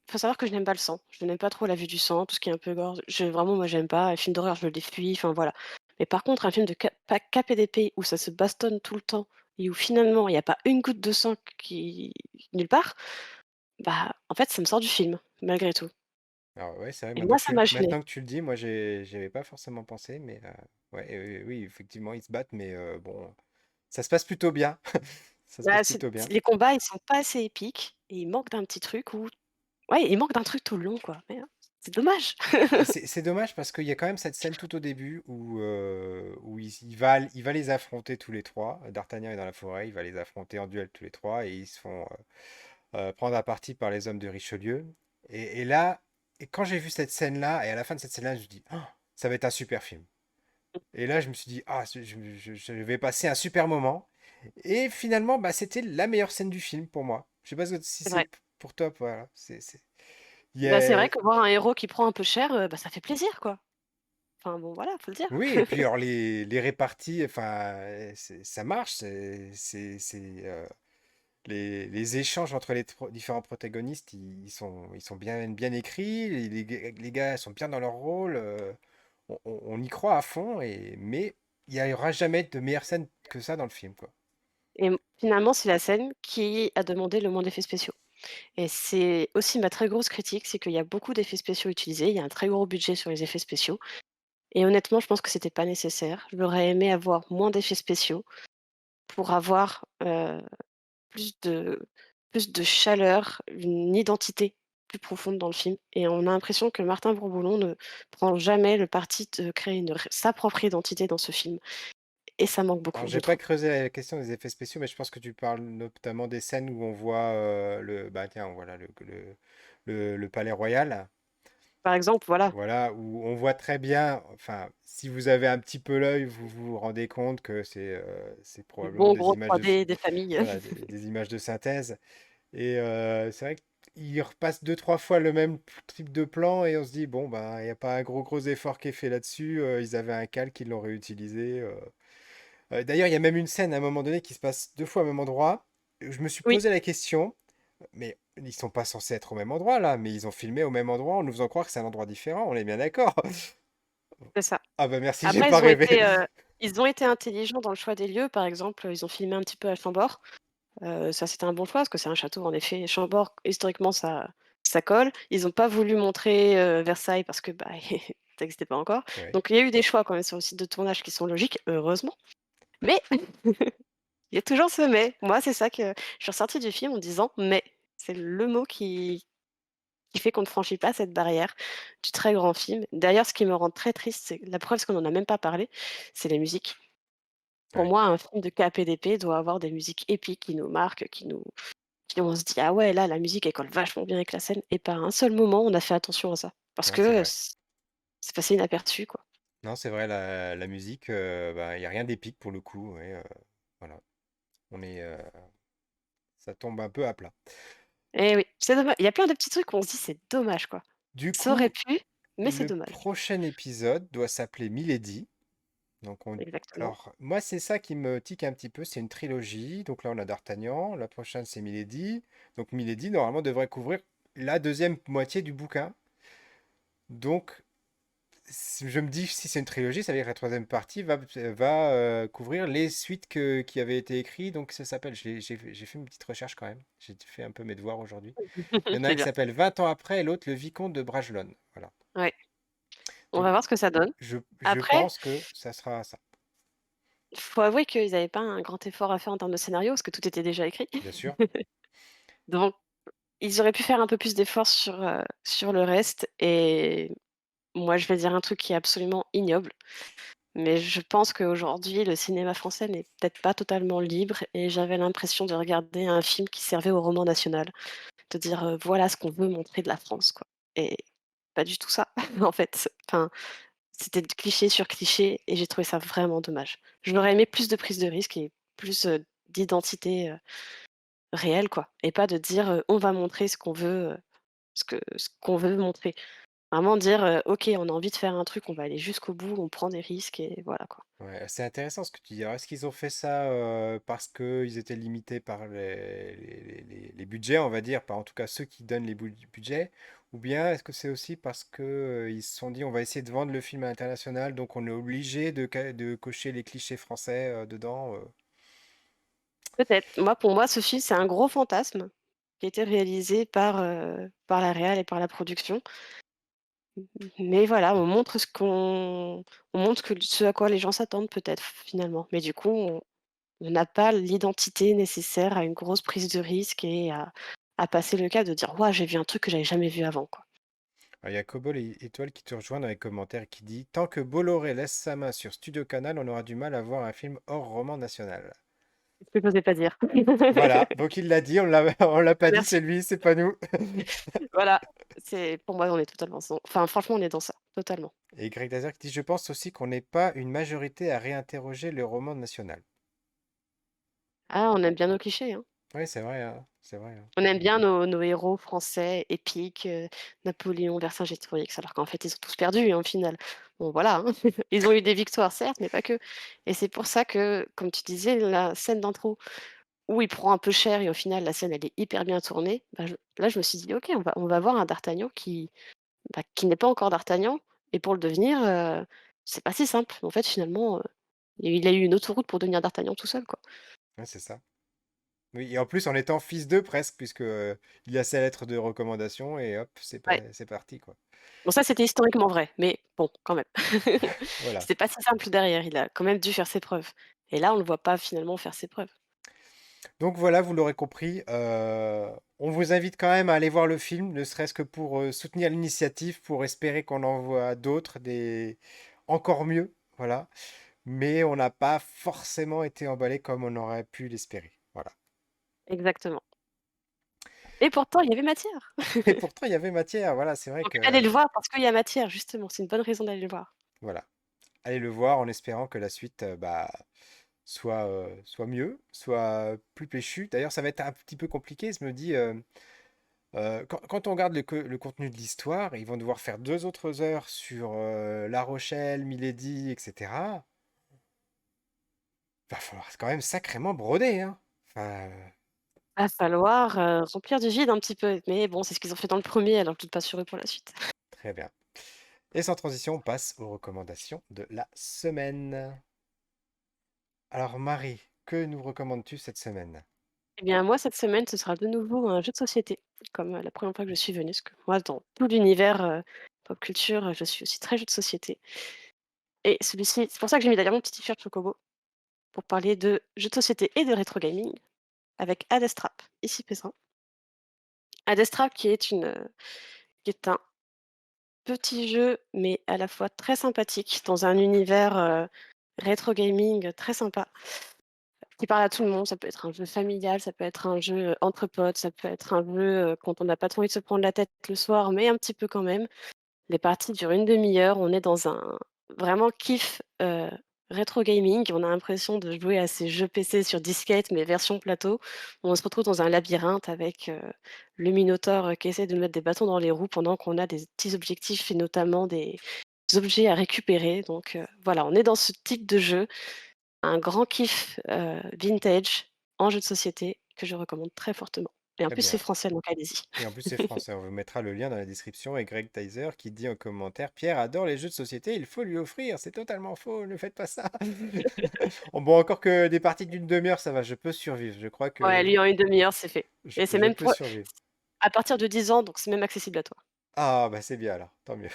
S2: faut savoir que je n'aime pas le sang. Je n'aime pas trop la vue du sang, tout ce qui est un peu gore. Vraiment, moi, j'aime pas. Les films d'horreur, je les fuis, enfin voilà. Mais par contre, un film de KPDP où ça se bastonne tout le temps et où finalement il y a pas une goutte de sang qui nulle part, bah, en fait, ça me sort du film, malgré tout.
S1: Alors ouais, c'est vrai,
S2: Et moi, ça m'a gênée.
S1: maintenant que tu le dis, moi j'avais pas forcément pensé, mais ouais, oui, effectivement, ils se battent, mais bon, ça se passe plutôt bien. Ça se passe
S2: Bah,
S1: plutôt bien.
S2: les combats, ils sont pas assez épiques et il manque d'un petit truc où ouais, il manque d'un truc tout le long, quoi. Merde, c'est dommage.
S1: C'est dommage parce qu'il y a quand même cette scène tout au début où il va les affronter tous les trois. D'Artagnan est dans la forêt, il va les affronter en duel tous les trois et ils se font prendre à partie par les hommes de Richelieu. Et là, et quand j'ai vu cette scène-là, et à la fin de cette scène-là, je me dis, ah, ça va être un super film. Et là, je me suis dit, ah, je vais passer un super moment. Et finalement, bah, c'était la meilleure scène du film pour moi. Je sais pas si
S2: C'est
S1: c'est
S2: vrai.
S1: pour toi, voilà. Il y
S2: Bah, c'est
S1: a...
S2: vrai que voir un héros qui prend un peu cher, bah, ça fait plaisir, quoi. Enfin bon, voilà, faut le dire.
S1: Oui, et puis alors les réparties, enfin, ça marche. Les échanges entre les différents protagonistes, ils sont bien écrits. Les gars sont bien dans leur rôle. On y croit à fond, mais il n'y aura jamais de meilleure scène que ça dans le film, quoi.
S2: Et finalement, c'est la scène qui a demandé le moins d'effets spéciaux. Et c'est aussi ma très grosse critique, c'est qu'il y a beaucoup d'effets spéciaux utilisés, il y a un très gros budget sur les effets spéciaux et honnêtement, je pense que c'était pas nécessaire. J'aurais aimé avoir moins d'effets spéciaux pour avoir, plus de plus de chaleur, une identité plus profonde dans le film et on a l'impression que Martin Bourboulon ne prend jamais le parti de créer sa propre identité dans ce film et ça manque
S1: Alors,
S2: beaucoup, je
S1: j'ai pas
S2: trouve.
S1: creusé la question des effets spéciaux, mais je pense que tu parles notamment des scènes où on voit bah tiens, voilà le palais royal.
S2: Par exemple, voilà,
S1: Voilà, où on voit très bien, enfin, si vous avez un petit peu l'œil, vous vous rendez compte que c'est
S2: du
S1: probablement
S2: bon
S1: des
S2: gros
S1: images
S2: 3D des familles.
S1: voilà, des images de synthèse. Et c'est vrai qu'il repasse deux, trois fois le même type de plan et on se dit, bon, ben, il n'y a pas un gros effort qui est fait là-dessus. Ils avaient un calque, ils l'ont réutilisé. D'ailleurs, il y a même une scène à un moment donné qui se passe deux fois au même endroit. Je me suis
S2: Oui,
S1: posé la question, mais ils sont pas censés être au même endroit là, mais ils ont filmé au même endroit en nous faisant croire que c'est un endroit différent, on est bien d'accord.
S2: c'est ça.
S1: Ah bah merci, j'ai
S2: Après
S1: pas rêvé.
S2: ils ont été intelligents dans le choix des lieux. Par exemple, ils ont filmé un petit peu à Chambord. Ça, c'était un bon choix parce que c'est un château en effet. Chambord, historiquement, ça colle. Ils ont pas voulu montrer, Versailles parce que, bah, ça existait pas encore.
S1: Ouais.
S2: Donc il y a eu des choix quand même sur le site de tournage qui sont logiques, heureusement. Mais il y a toujours ce mais. Moi, c'est ça que je suis ressortie du film en disant: «Mais». C'est le mot qui fait qu'on ne franchit pas cette barrière du très grand film. D'ailleurs, ce qui me rend très triste, c'est la preuve, c'est qu'on en a même pas parlé, c'est les musiques. Pour
S1: Ouais.
S2: moi, un film de KPDP doit avoir des musiques épiques qui nous marquent, qui on se dit: «Ah ouais, là, la musique, elle colle vachement bien avec la scène» et pas à un seul moment, on a fait attention à ça. Parce
S1: Non, c'est
S2: que,
S1: vrai.
S2: c'est passé inaperçu, quoi.
S1: Non, c'est vrai, la musique, bah, il n'y a rien d'épique pour le coup. Ouais, voilà. On est, ça tombe un peu à plat.
S2: Et oui, c'est dommage. Il y a plein de petits trucs où on se dit: «C'est dommage, quoi».
S1: Du
S2: Ça aurait
S1: coup,
S2: pu, mais c'est
S1: le
S2: dommage.
S1: prochain épisode doit s'appeler Milady. Donc
S2: Exactement.
S1: alors, moi, c'est ça qui me tique un petit peu. C'est une trilogie. Donc là, on a D'Artagnan. La prochaine, c'est Milady. Donc Milady, normalement, devrait couvrir la deuxième moitié du bouquin. Donc, je me dis, si c'est une trilogie, ça veut dire que la troisième partie va couvrir les suites qui avaient été écrites. Donc, ça s'appelle, j'ai fait une petite recherche quand même. J'ai fait un peu mes devoirs aujourd'hui. Il y en a un
S2: C'est
S1: qui
S2: bien.
S1: s'appelle 20 ans après et l'autre, Le Vicomte de Bragelonne. Voilà.
S2: Ouais, on va
S1: Donc,
S2: voir ce que ça donne.
S1: je
S2: Après,
S1: pense que ça sera ça,
S2: faut avouer qu'ils avaient pas un grand effort à faire en termes de scénario, parce que tout était déjà écrit.
S1: bien sûr.
S2: Donc ils auraient pu faire un peu plus d'efforts sur le reste et moi, je vais dire un truc qui est absolument ignoble, mais je pense qu'aujourd'hui, le cinéma français n'est peut-être pas totalement libre et j'avais l'impression de regarder un film qui servait au roman national, de dire, «Voilà ce qu'on veut montrer de la France», quoi et pas du tout ça, en fait. Enfin, c'était de cliché sur cliché et j'ai trouvé ça vraiment dommage. J'aurais aimé plus de prise de risque et plus, d'identité, réelle, quoi et pas de dire, «On va montrer ce qu'on veut, ce qu'on veut montrer». Vraiment dire, «OK, on a envie de faire un truc, on va aller jusqu'au bout, on prend des risques» et voilà, quoi.
S1: Ouais, c'est intéressant ce que tu dis. Alors, est-ce qu'ils ont fait ça parce qu'ils étaient limités par les budgets, on va dire, par en tout cas ceux qui donnent les budgets, ou bien est-ce que c'est aussi parce que ils se sont dit on va essayer de vendre le film à l'international, donc on est obligé de cocher les clichés français dedans.
S2: Peut-être. Moi, pour moi, ce film, c'est un gros fantasme qui a été réalisé par la réal et par la production. Mais voilà, on montre que ce à quoi les gens s'attendent peut-être, finalement. Mais du coup, on n'a pas l'identité nécessaire à une grosse prise de risque et à passer le cap de dire: «Waouh, j'ai vu un truc que j'avais jamais vu avant», quoi.
S1: Alors, il y a Cobol et Étoile qui te rejoint dans les commentaires qui dit tant que Bolloré laisse sa main sur Studio Canal, on aura du mal à voir un film hors roman national.
S2: C'est ce que j'osais pas dire.
S1: Voilà, donc il l'a dit, on l'a pas dit,
S2: Merci.
S1: c'est lui, c'est pas nous.
S2: Voilà, c'est pour moi, on est totalement dans enfin, franchement, on est dans ça, totalement.
S1: Et Greg Dazer qui dit je pense aussi qu'on n'est pas une majorité à réinterroger le roman national.
S2: Ah, on aime bien nos clichés, hein.
S1: Oui, c'est vrai, hein, c'est vrai, hein.
S2: On aime bien nos héros français épiques, Napoléon, Vercingétorix, alors qu'en fait, ils ont tous perdu, hein, au final. Bon, voilà, hein. Ils ont eu des victoires, certes, mais pas que. Et c'est pour ça que, comme tu disais, la scène d'intro où il prend un peu cher et au final, la scène, elle est hyper bien tournée, bah, je me suis dit: «OK, on va voir un d'Artagnan qui n'est pas encore d'Artagnan et pour le devenir, c'est pas si simple». En fait, finalement, il a eu une autoroute pour devenir d'Artagnan tout seul, quoi.
S1: Ouais, c'est ça. Oui, et en plus en étant fils d'eux presque, puisque il a sa lettre de recommandation et hop,
S2: Ouais.
S1: c'est parti, quoi.
S2: Bon, ça, c'était historiquement vrai, mais bon, quand même.
S1: Voilà.
S2: C'était pas si simple derrière, il a quand même dû faire ses preuves et là, on le voit pas finalement faire ses preuves.
S1: Donc voilà, vous l'aurez compris, on vous invite quand même à aller voir le film, ne serait-ce que pour soutenir l'initiative, pour espérer qu'on en voit d'autres, des encore mieux, voilà. Mais on n'a pas forcément été emballé comme on aurait pu l'espérer. Voilà.
S2: Exactement et pourtant, il y avait matière.
S1: Et pourtant, il y avait matière. Voilà, c'est vrai
S2: Donc
S1: que
S2: allez le voir parce qu'il y a matière justement, c'est une bonne raison d'aller le voir.
S1: voilà. Allez le voir en espérant que la suite bah, soit mieux, soit plus péchu. D'ailleurs, ça va être un petit peu compliqué. Je me dis, quand on regarde le contenu de l'histoire, ils vont devoir faire 2 autres heures sur La Rochelle, Milady, etc. Va falloir quand même sacrément broder, hein. Enfin,
S2: Va falloir, remplir du vide un petit peu, mais bon, c'est ce qu'ils ont fait dans le premier, alors je doute pas sur eux pour la suite.
S1: très bien. Et sans transition, on passe aux recommandations de la semaine. Alors Marie, que nous recommandes-tu cette semaine?
S2: Eh bien moi, cette semaine, ce sera de nouveau un jeu de société, comme, la première fois que je suis venue, parce que moi, dans tout l'univers, pop culture, je suis aussi très jeu de société et celui-ci c'est pour ça que j'ai mis d'ailleurs mon petit t-shirt Chocobo, pour parler de jeux de société et de rétro gaming avec Adestrap, ici présent. Adestrap qui est un petit jeu, mais à la fois très sympathique dans un univers, rétro gaming très sympa, qui parle à tout le monde. Ça peut être un jeu familial, ça peut être un jeu, entre potes, ça peut être un jeu, quand on n'a pas trop envie de se prendre la tête le soir, mais un petit peu quand même. Les parties durent une demi heure, on est dans un vraiment kiff, rétro gaming. On a l'impression de jouer à ces jeux PC sur disquette, mais version plateau. On se retrouve dans un labyrinthe avec, le minotaure, qui essaie de nous mettre des bâtons dans les roues pendant qu'on a des petits objectifs et notamment des objets à récupérer. Donc, voilà, on est dans ce type de jeu, un grand kiff, vintage en jeu de société que je recommande très fortement et en
S1: Très
S2: plus c'est
S1: bien.
S2: français donc allez-y.
S1: Et en plus, c'est français. On vous mettra le lien dans la description et Greg Tyser qui dit en commentaire, Pierre adore les jeux de société, il faut lui offrir. C'est totalement faux, ne faites pas ça. Bon, encore que des parties d'une demi-heure, ça va, je peux survivre. Je crois
S2: Ouais,
S1: que
S2: lui en une demi heure, c'est fait et c'est
S1: je
S2: même
S1: peux
S2: pour
S1: survivre.
S2: à partir de 10 ans, donc c'est même accessible à toi.
S1: Ah, bah c'est bien alors, tant mieux.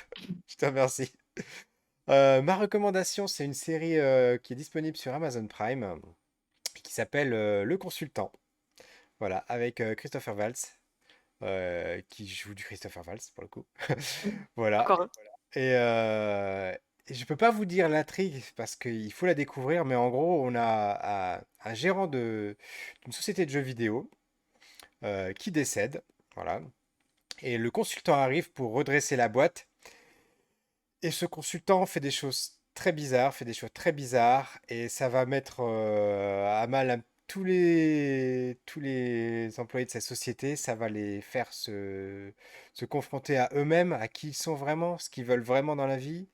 S1: Je te remercie. Ma recommandation, c'est une série qui est disponible sur Amazon Prime qui s'appelle Le Consultant. Voilà, avec Christopher Waltz, qui joue du Christopher Waltz pour le coup. Voilà.
S2: Encore un.
S1: Et, et je peux pas vous dire l'intrigue parce qu'il faut la découvrir, mais en gros, on a un gérant d'une société de jeux vidéo qui décède. Voilà. Et le consultant arrive pour redresser la boîte. Et ce consultant fait des choses très bizarres, fait des choix très bizarres, et ça va mettre à mal tous les employés de cette société. Ça va les faire se confronter à eux-mêmes, à qui ils sont vraiment, ce qu'ils veulent vraiment dans la vie.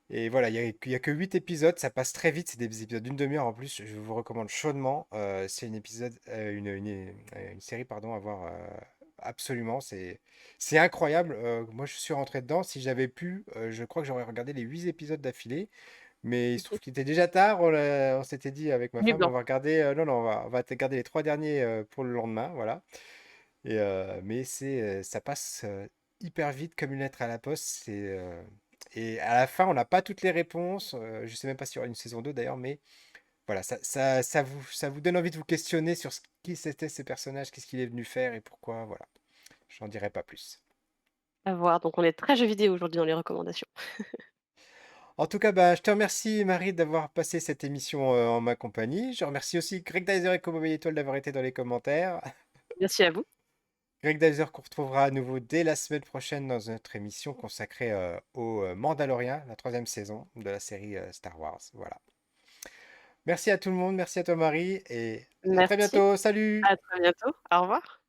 S1: Et voilà, il y a que 8 épisodes, ça passe très vite, c'est des épisodes d'une demi-heure en plus, je vous recommande chaudement. C'est une série pardon, à voir absolument, c'est incroyable. Moi je suis rentré dedans, si j'avais pu, je crois que j'aurais regardé les 8 épisodes d'affilée, mais il se trouve qu'il était déjà tard, on s'était dit avec ma
S2: Nuit
S1: femme, on
S2: blanc.
S1: va regarder, non, non, on va regarder les 3 derniers pour le lendemain, voilà. Mais ça passe hyper vite comme une lettre à la poste. Et à la fin, on n'a pas toutes les réponses. Je ne sais même pas s'il y aura une saison 2 d'ailleurs, mais voilà, ça vous donne envie de vous questionner sur qui c'était ce personnage, qu'est-ce qu'il est venu faire et pourquoi. Voilà, j'en dirai pas plus.
S2: À voir, donc on est très jeux vidéo aujourd'hui dans les recommandations.
S1: En tout cas, bah, je te remercie Marie d'avoir passé cette émission en ma compagnie. Je remercie aussi Greg Dyser et Kobo Étoile d'avoir été dans les commentaires.
S2: Merci à vous.
S1: Greg Dyser qu'on retrouvera à nouveau dès la semaine prochaine dans notre émission consacrée au Mandalorian, la troisième saison de la série Star Wars. Voilà. Merci à tout le monde, merci à toi Marie et à très
S2: Merci,
S1: bientôt. Salut!
S2: à très bientôt. Au revoir.